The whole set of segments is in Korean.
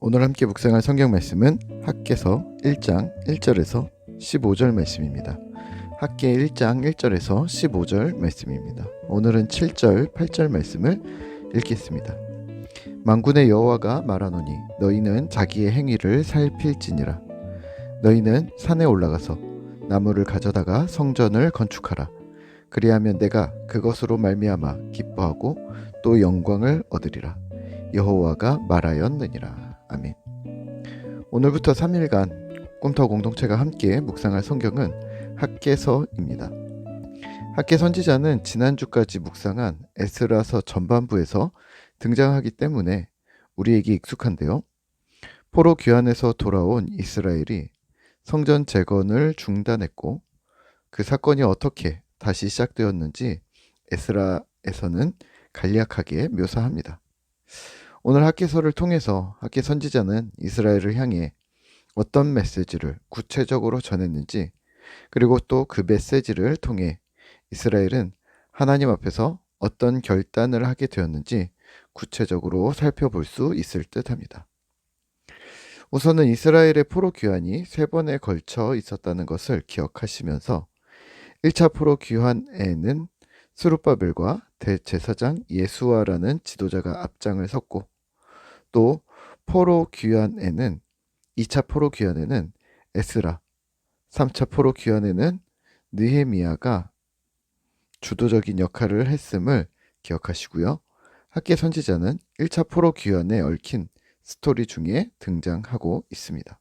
오늘 함께 묵상할 성경 말씀은 학개서 1장 1절에서 15절 말씀입니다. 학개 1장 1절에서 15절 말씀입니다. 오늘은 7절 8절 말씀을 읽겠습니다. 만군의 여호와가 말하노니 너희는 자기의 행위를 살필지니라. 너희는 산에 올라가서 나무를 가져다가 성전을 건축하라. 그리하면 내가 그것으로 말미암아 기뻐하고 또 영광을 얻으리라. 여호와가 말하였느니라. 아멘. 오늘부터 3일간 꿈터 공동체가 함께 묵상할 성경은 학개서입니다. 학개 선지자는 지난주까지 묵상한 에스라서 전반부에서 등장하기 때문에 우리에게 익숙한데요. 포로 귀환에서 돌아온 이스라엘이 성전 재건을 중단했고 그 사건이 어떻게 다시 시작되었는지 에스라에서는 간략하게 묘사합니다. 오늘 학개서를 통해서 학개 선지자는 이스라엘을 향해 어떤 메시지를 구체적으로 전했는지, 그리고 또 그 메시지를 통해 이스라엘은 하나님 앞에서 어떤 결단을 하게 되었는지 구체적으로 살펴볼 수 있을 듯합니다. 우선은 이스라엘의 포로 귀환이 3번에 걸쳐 있었다는 것을 기억하시면서 1차 포로 귀환에는 스룹바벨과 대제사장 예수아라는 지도자가 앞장을 섰고, 또 2차 포로 귀환에는 에스라, 3차 포로 귀환에는 느헤미야가 주도적인 역할을 했음을 기억하시고요. 학개 선지자는 1차 포로 귀환에 얽힌 스토리 중에 등장하고 있습니다.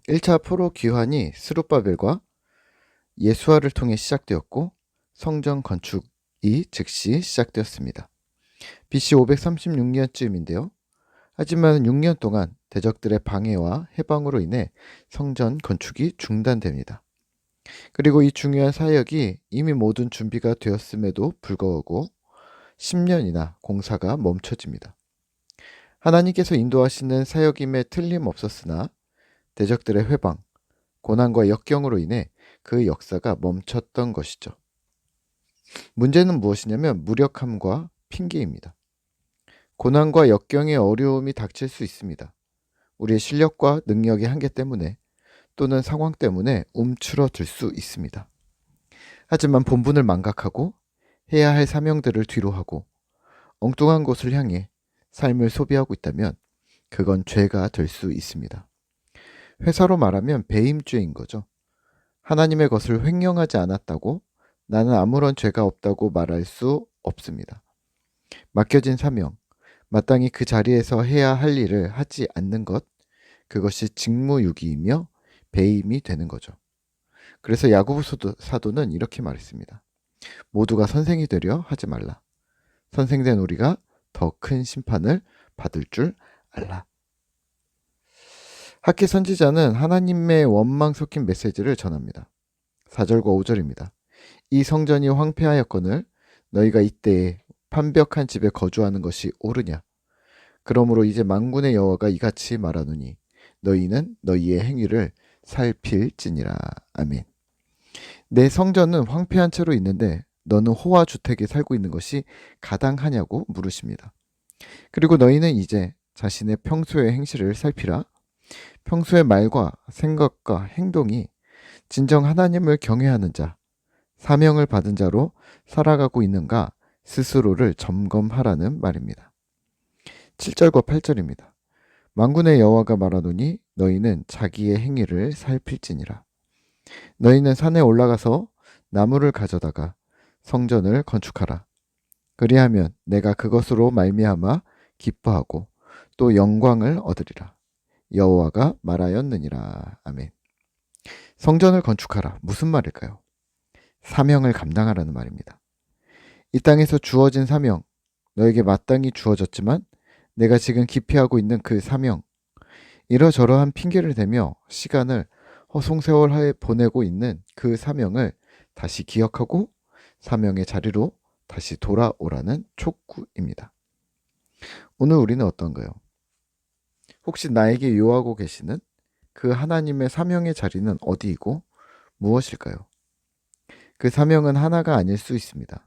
1차 포로 귀환이 스룹바벨과 예수아를 통해 시작되었고 성전 건축이 즉시 시작되었습니다. BC 536년쯤인데요. 하지만 6년 동안 대적들의 방해와 해방으로 인해 성전 건축이 중단됩니다. 그리고 이 중요한 사역이 이미 모든 준비가 되었음에도 불구하고 10년이나 공사가 멈춰집니다. 하나님께서 인도하시는 사역임에 틀림없었으나 대적들의 회방, 고난과 역경으로 인해 그 역사가 멈췄던 것이죠. 문제는 무엇이냐면 무력함과 핑계입니다. 고난과 역경의 어려움이 닥칠 수 있습니다. 우리의 실력과 능력의 한계 때문에 또는 상황 때문에 움츠러들 수 있습니다. 하지만 본분을 망각하고 해야 할 사명들을 뒤로하고 엉뚱한 곳을 향해 삶을 소비하고 있다면 그건 죄가 될 수 있습니다. 회사로 말하면 배임죄인 거죠. 하나님의 것을 횡령하지 않았다고 나는 아무런 죄가 없다고 말할 수 없습니다. 맡겨진 사명, 마땅히 그 자리에서 해야 할 일을 하지 않는 것, 그것이 직무유기이며 배임이 되는 거죠. 그래서 야고보 사도는 이렇게 말했습니다. 모두가 선생이 되려 하지 말라. 선생된 우리가 더 큰 심판을 받을 줄 알라. 학개 선지자는 하나님의 원망 섞인 메시지를 전합니다. 4절과 5절입니다. 이 성전이 황폐하였거늘 너희가 이때에 판벽한 집에 거주하는 것이 옳으냐? 그러므로 이제 만군의 여호와가 이같이 말하노니 너희는 너희의 행위를 살필지니라. 아멘. 내 성전은 황폐한 채로 있는데 너는 호화 주택에 살고 있는 것이 가당하냐고 물으십니다. 그리고 너희는 이제 자신의 평소의 행실을 살피라. 평소의 말과 생각과 행동이 진정 하나님을 경외하는 자, 사명을 받은 자로 살아가고 있는가 스스로를 점검하라는 말입니다. 7절과 8절입니다. 만군의 여호와가 말하노니 너희는 자기의 행위를 살필지니라. 너희는 산에 올라가서 나무를 가져다가 성전을 건축하라. 그리하면 내가 그것으로 말미암아 기뻐하고 또 영광을 얻으리라. 여호와가 말하였느니라. 아멘. 성전을 건축하라. 무슨 말일까요? 사명을 감당하라는 말입니다. 이 땅에서 주어진 사명, 너에게 마땅히 주어졌지만 내가 지금 기피하고 있는 그 사명, 이러저러한 핑계를 대며 시간을 허송세월하에 보내고 있는 그 사명을 다시 기억하고 사명의 자리로 다시 돌아오라는 촉구입니다. 오늘 우리는 어떤가요? 혹시 나에게 요하고 계시는 그 하나님의 사명의 자리는 어디이고 무엇일까요? 그 사명은 하나가 아닐 수 있습니다.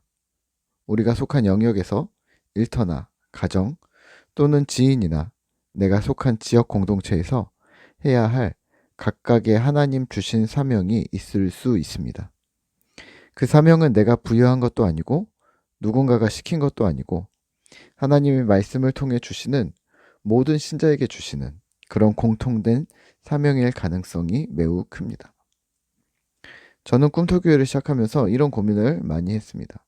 우리가 속한 영역에서 일터나 가정 또는 지인이나 내가 속한 지역 공동체에서 해야 할 각각의 하나님 주신 사명이 있을 수 있습니다. 그 사명은 내가 부여한 것도 아니고 누군가가 시킨 것도 아니고 하나님의 말씀을 통해 주시는 모든 신자에게 주시는 그런 공통된 사명일 가능성이 매우 큽니다. 저는 꿈터교회를 시작하면서 이런 고민을 많이 했습니다.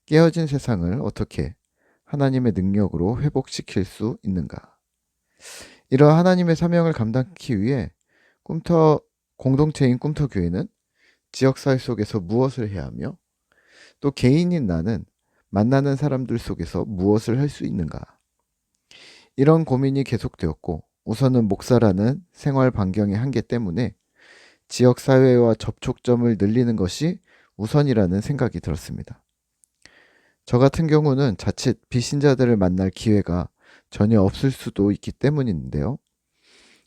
깨어진 세상을 어떻게 하나님의 능력으로 회복시킬 수 있는가? 이러한 하나님의 사명을 감당하기 위해 공동체인 꿈터교회는 지역사회 속에서 무엇을 해야 하며 또 개인인 나는 만나는 사람들 속에서 무엇을 할 수 있는가? 이런 고민이 계속되었고 우선은 목사라는 생활 반경의 한계 때문에 지역사회와 접촉점을 늘리는 것이 우선이라는 생각이 들었습니다. 저 같은 경우는 자칫 비신자들을 만날 기회가 전혀 없을 수도 있기 때문인데요.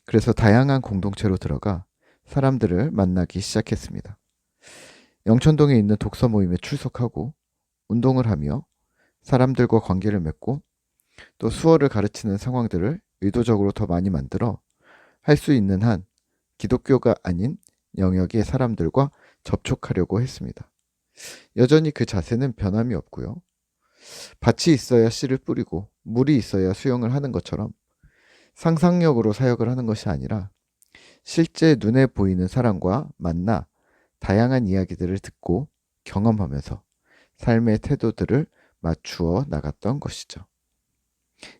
그래서 다양한 공동체로 들어가 사람들을 만나기 시작했습니다. 영천동에 있는 독서 모임에 출석하고 운동을 하며 사람들과 관계를 맺고 또 수어를 가르치는 상황들을 의도적으로 더 많이 만들어 할 수 있는 한 기독교가 아닌 영역의 사람들과 접촉하려고 했습니다. 여전히 그 자세는 변함이 없고요. 밭이 있어야 씨를 뿌리고 물이 있어야 수영을 하는 것처럼 상상력으로 사역을 하는 것이 아니라 실제 눈에 보이는 사람과 만나 다양한 이야기들을 듣고 경험하면서 삶의 태도들을 맞추어 나갔던 것이죠.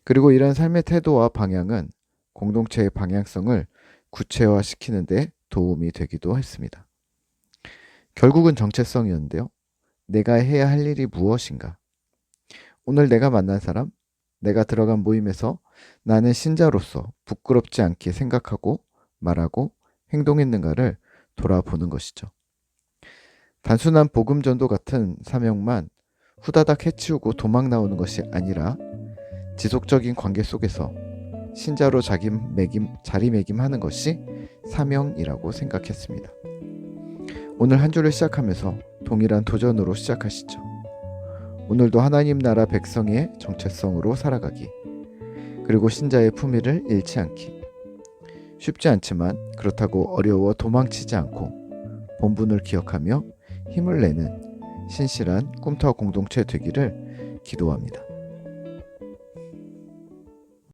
그리고 이런 삶의 태도와 방향은 공동체의 방향성을 구체화시키는 데 도움이 되기도 했습니다. 결국은 정체성이었는데요. 내가 해야 할 일이 무엇인가? 오늘 내가 만난 사람, 내가 들어간 모임에서 나는 신자로서 부끄럽지 않게 생각하고 말하고 행동했는가를 돌아보는 것이죠. 단순한 복음 전도 같은 사명만 후다닥 해치우고 도망 나오는 것이 아니라 지속적인 관계 속에서 신자로 자리매김하는 것이 사명이라고 생각했습니다. 오늘 한 주를 시작하면서 동일한 도전으로 시작하시죠. 오늘도 하나님 나라 백성의 정체성으로 살아가기, 그리고 신자의 품위를 잃지 않기. 쉽지 않지만 그렇다고 어려워 도망치지 않고 본분을 기억하며 힘을 내는 신실한 꿈터 공동체 되기를 기도합니다.